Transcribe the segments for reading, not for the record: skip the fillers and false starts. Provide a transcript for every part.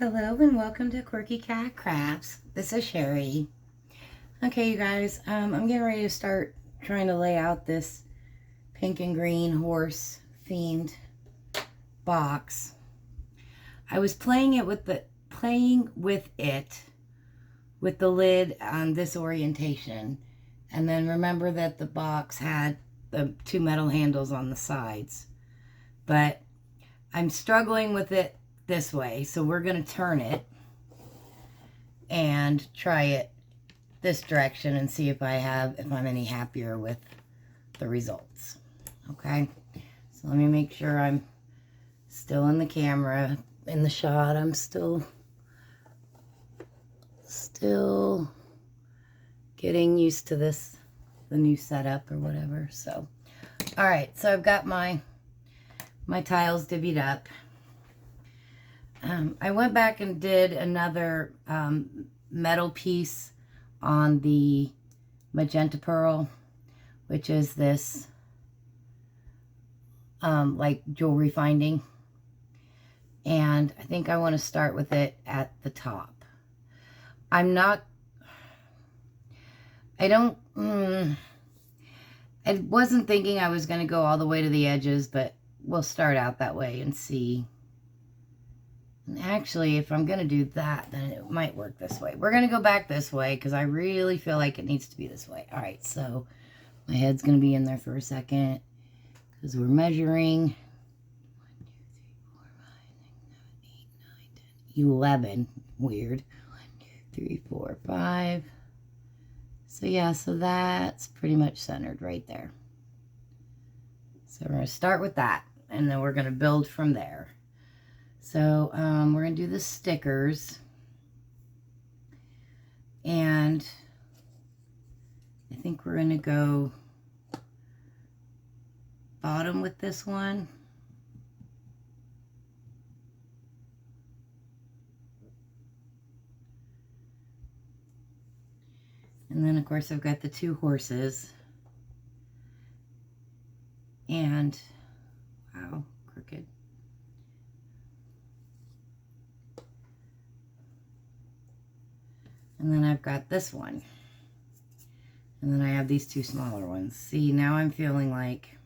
Hello and welcome to Quirky Cat Crafts. This is Sherry. Okay, you guys, I'm getting ready to start trying to lay out this pink and green horse themed box. I was playing with the lid on this orientation, and then remember that the box had the two metal handles on the sides, but I'm struggling with it this way, so we're going to turn it and try it this direction and see if I'm any happier with the results. Okay, so let me make sure I'm still in the camera, in the shot. I'm still getting used to the new setup or whatever. So all right, so I've got my tiles divvied up. I went back and did another metal piece on the magenta pearl, which is this like jewelry finding, and I think I want to start with it at the top. I wasn't thinking I was going to go all the way to the edges, but we'll start out that way and see. And actually, if I'm going to do that, then it might work this way. We're going to go back this way because I really feel like it needs to be this way. All right, so my head's going to be in there for a second because we're measuring 11. Weird. 1, 2, 3, 4, 5. So yeah, so that's pretty much centered right there. So we're going to start with that, and then we're going to build from there. So we're going to do the stickers, and I think we're going to go bottom with this one. And then, of course, I've got the two horses. And, wow, crooked. And then I've got this one. And then I have these two smaller ones. See, now I'm feeling like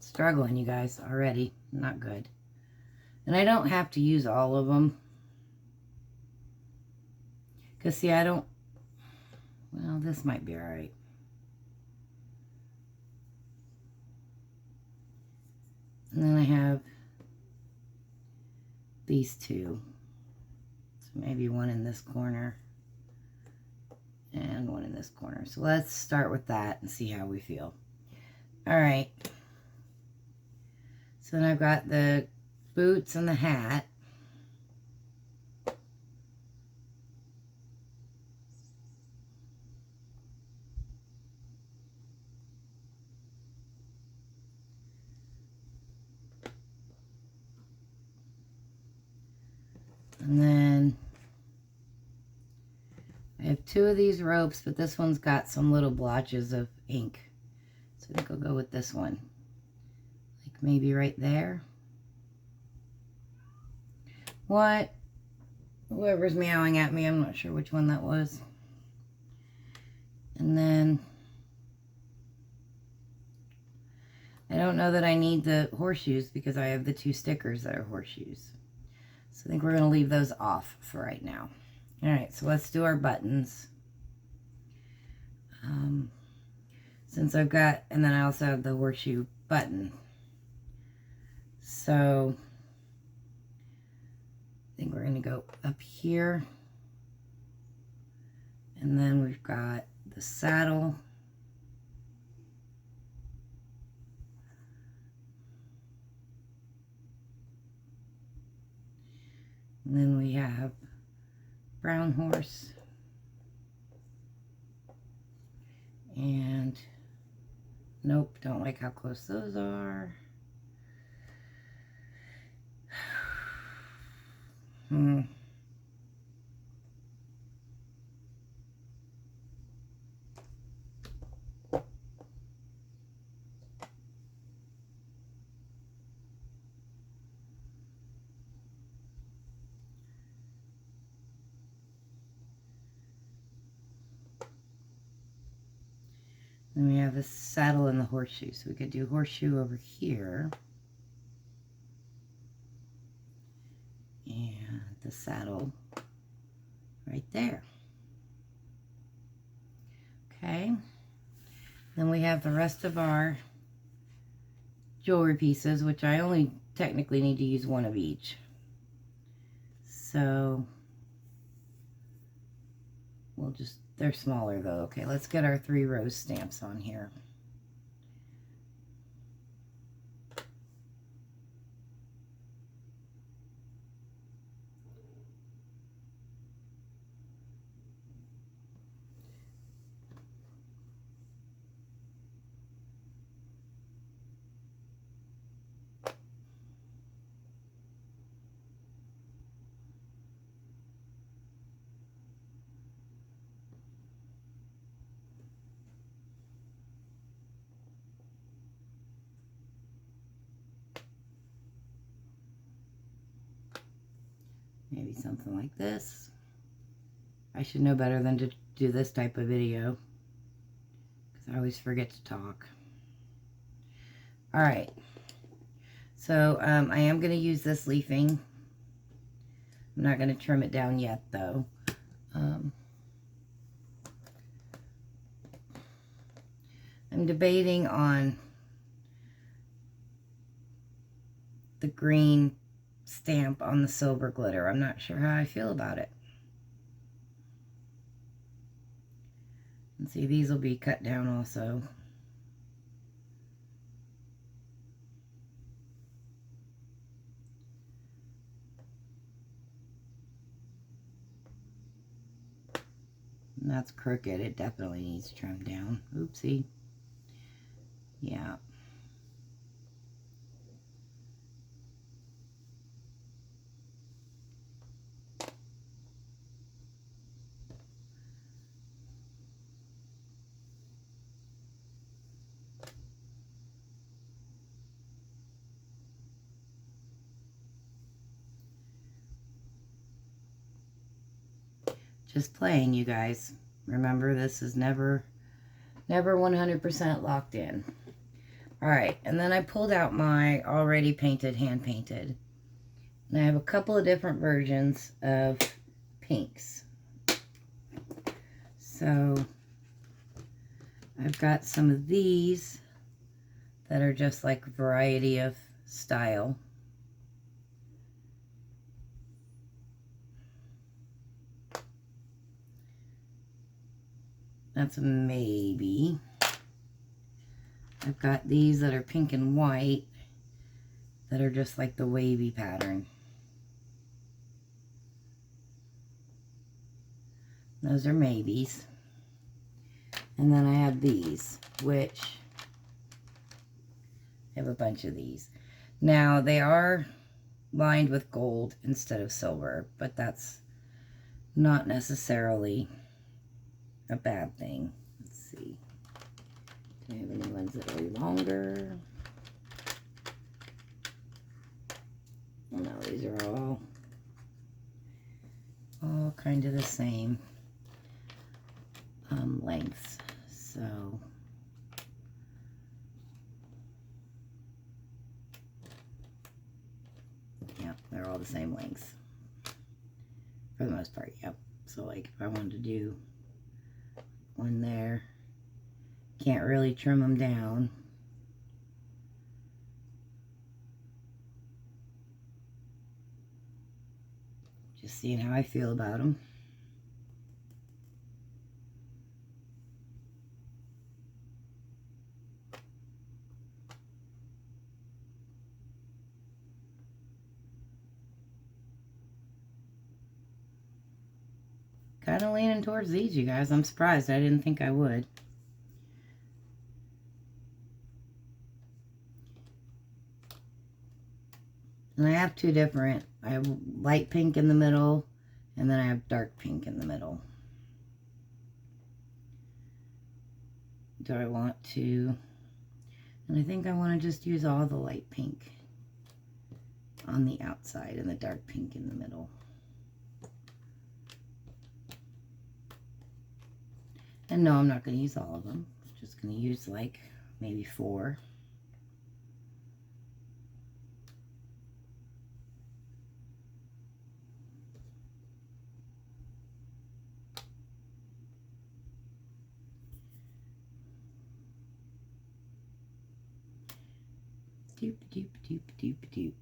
struggling, you guys, already. Not good. And I don't have to use all of them. Because, see, well, this might be all right. And then I have these two. So maybe one in this corner and one in this corner. So let's start with that and see how we feel. All right. So then I've got the boots and the hat. And then I have two of these ropes, but this one's got some little blotches of ink. So I think I'll go with this one. Like maybe right there. What? Whoever's meowing at me, I'm not sure which one that was. And then I don't know that I need the horseshoes because I have the two stickers that are horseshoes. So I think we're going to leave those off for right now. All right, so let's do our buttons. Since I've got, and then I also have the horseshoe button. So I think we're going to go up here. And then we've got the saddle. And then we have brown horse. And nope, don't like how close those are. Then we have the saddle and the horseshoe. So we could do horseshoe over here. And the saddle right there. Okay. Then we have the rest of our jewelry pieces, which I only technically need to use one of each. So we'll just, they're smaller though. Okay, let's get our 3 rose stamps on here. Maybe something like this. I should know better than to do this type of video, because I always forget to talk. All right. So I am going to use this leafing. I'm not going to trim it down yet, though. I'm debating on the green stamp on the silver glitter. I'm not sure how I feel about it. And see, these will be cut down also. And that's crooked. It definitely needs trimmed down. Oopsie. Yeah. Just playing, you guys. Remember, this is never 100% locked in. All right, and then I pulled out my already painted, hand painted. And I have a couple of different versions of pinks. So I've got some of these that are just like a variety of style. That's a maybe. I've got these that are pink and white that are just like the wavy pattern. Those are maybes. And then I have these, which I have a bunch of these. Now, they are lined with gold instead of silver, but that's not necessarily a bad thing. Let's see. Do I have any ones that are longer? No, these are all kind of the same lengths. So yeah, they're all the same lengths for the most part. Yep. So like if I wanted to do one there, can't really trim them down. Just seeing how I feel about them. Kind of leaning towards these, you guys. I'm surprised. I didn't think I would. And I have two different. I have light pink in the middle, and then I have dark pink in the middle. Do I want to... And I think I want to just use all the light pink on the outside and the dark pink in the middle. And no, I'm not going to use all of them. I'm just going to use like maybe 4. Doop, doop, doop, doop, doop.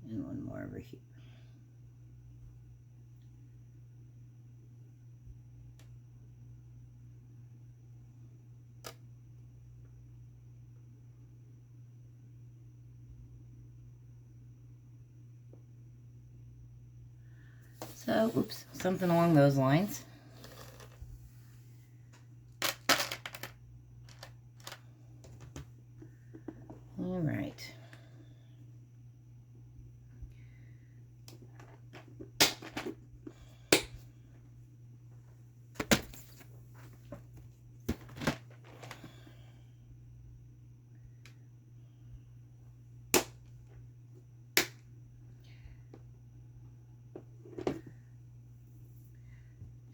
And one more over here. So, oops, something along those lines. All right.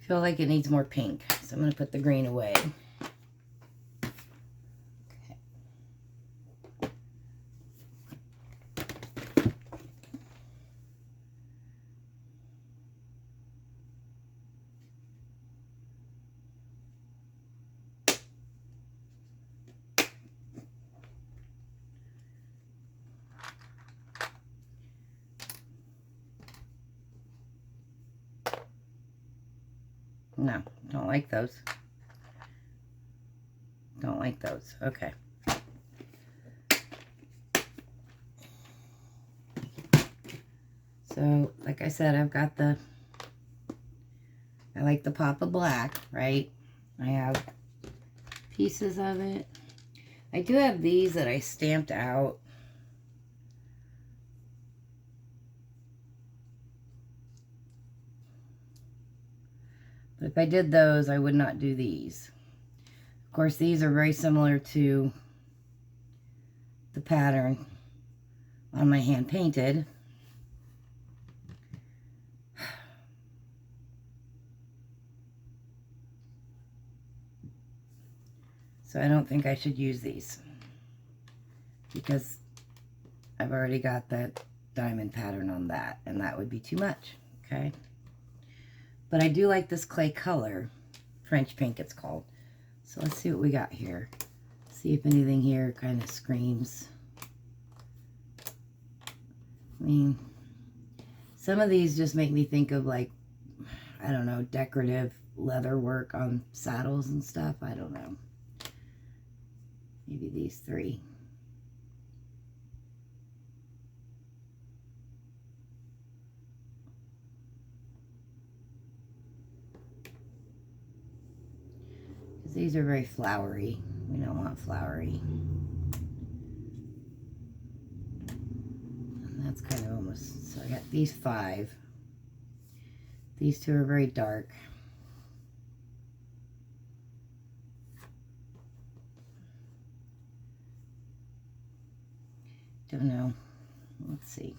Feel like it needs more pink, so I'm going to put the green away. No, don't like those. Don't like those. Okay. So, like I said, I've got the, I like the pop of black, right? I have pieces of it. I do have these that I stamped out. But if I did those, I would not do these. Of course, these are very similar to the pattern on my hand painted. So I don't think I should use these because I've already got that diamond pattern on that, and that would be too much, okay? But I do like this clay color, French pink it's called. So let's see what we got here. See if anything here kind of screams. I mean, some of these just make me think of like, I don't know, decorative leather work on saddles and stuff. I don't know. Maybe these 3. Because these are very flowery. We don't want flowery. And that's kind of almost, so I got these 5. These 2 are very dark. Don't know. Let's see.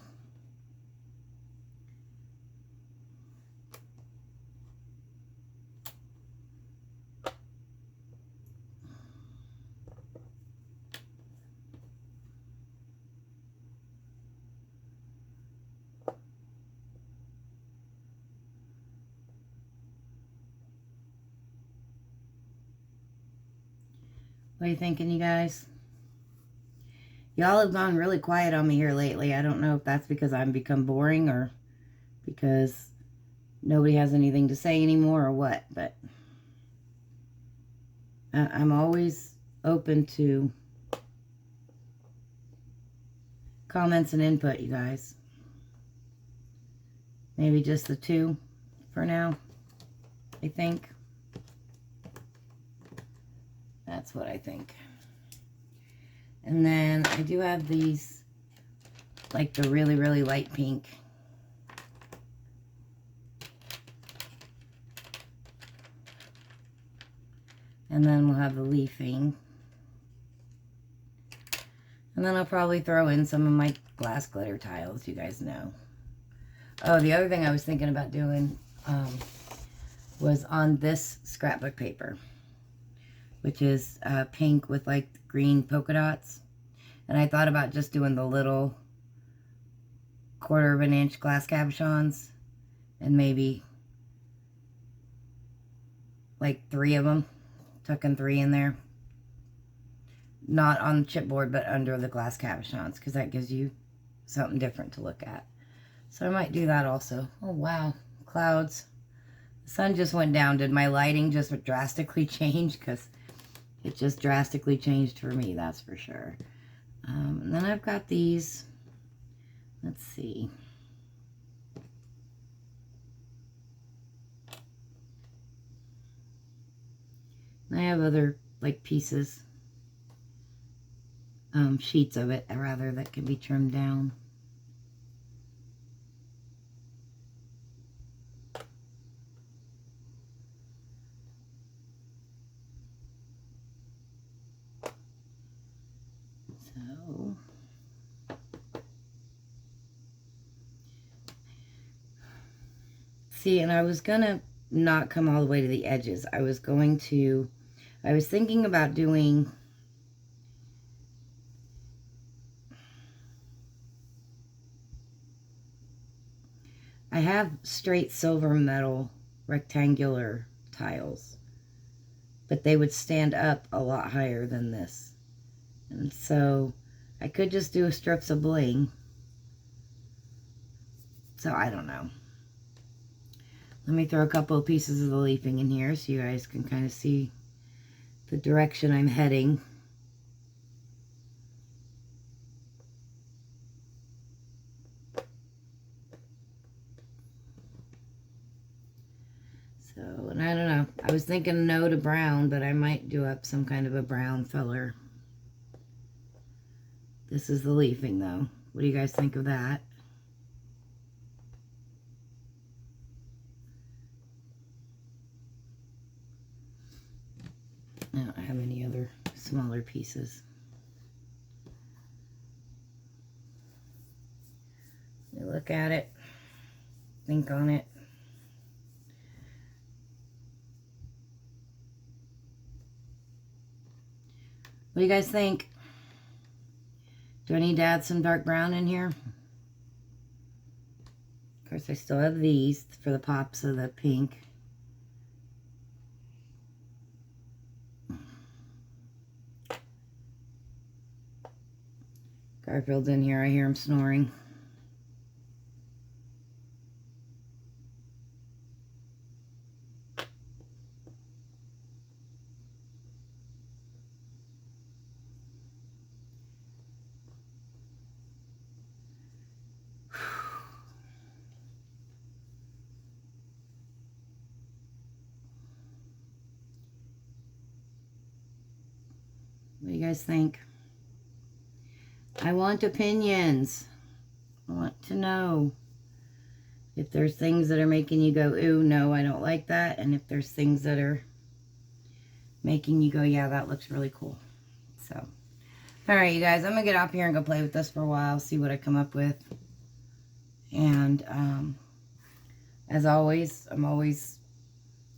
What are you thinking, you guys? Y'all have gone really quiet on me here lately. I don't know if that's because I've become boring or because nobody has anything to say anymore or what, but I'm always open to comments and input, you guys. Maybe just the 2 for now, I think. That's what I think. And then I do have these, like the really, really light pink. And then we'll have the leafing. And then I'll probably throw in some of my glass glitter tiles, you guys know. Oh, the other thing I was thinking about doing was on this scrapbook paper, which is pink with like green polka dots. And I thought about just doing the little 1/4 of an inch glass cabochons and maybe like 3 of them, tucking 3 in there. Not on the chipboard, but under the glass cabochons, because that gives you something different to look at. So I might do that also. Oh, wow. Clouds. The sun just went down. Did my lighting just drastically change? Because it just drastically changed for me, that's for sure. And then I've got these. Let's see. I have other, like, pieces. Sheets of it, rather, that can be trimmed down. So, see, and I was gonna not come all the way to the edges. I was thinking about doing I have straight silver metal rectangular tiles, but they would stand up a lot higher than this. And so I could just do strips of bling. So I don't know. Let me throw a couple of pieces of the leafing in here so you guys can kind of see the direction I'm heading. So, and I don't know. I was thinking no to brown, but I might do up some kind of a brown feller. This is the leafing, though. What do you guys think of that? I don't have any other smaller pieces. You look at it, think on it. What do you guys think? Do I need to add some dark brown in here? Of course, I still have these for the pops of the pink. Garfield's in here. I hear him snoring. What do you guys think? I want opinions. I want to know if there's things that are making you go, ooh, no, I don't like that. And if there's things that are making you go, yeah, that looks really cool. So, all right, you guys, I'm going to get up here and go play with this for a while, see what I come up with. And as always, I'm always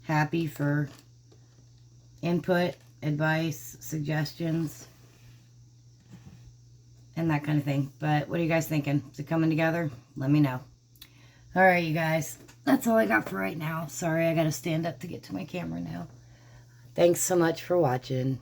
happy for input, advice, suggestions, and that kind of thing. But what are you guys thinking? Is it coming together? Let me know. All right, you guys. That's all I got for right now. Sorry, I got to stand up to get to my camera now. Thanks so much for watching.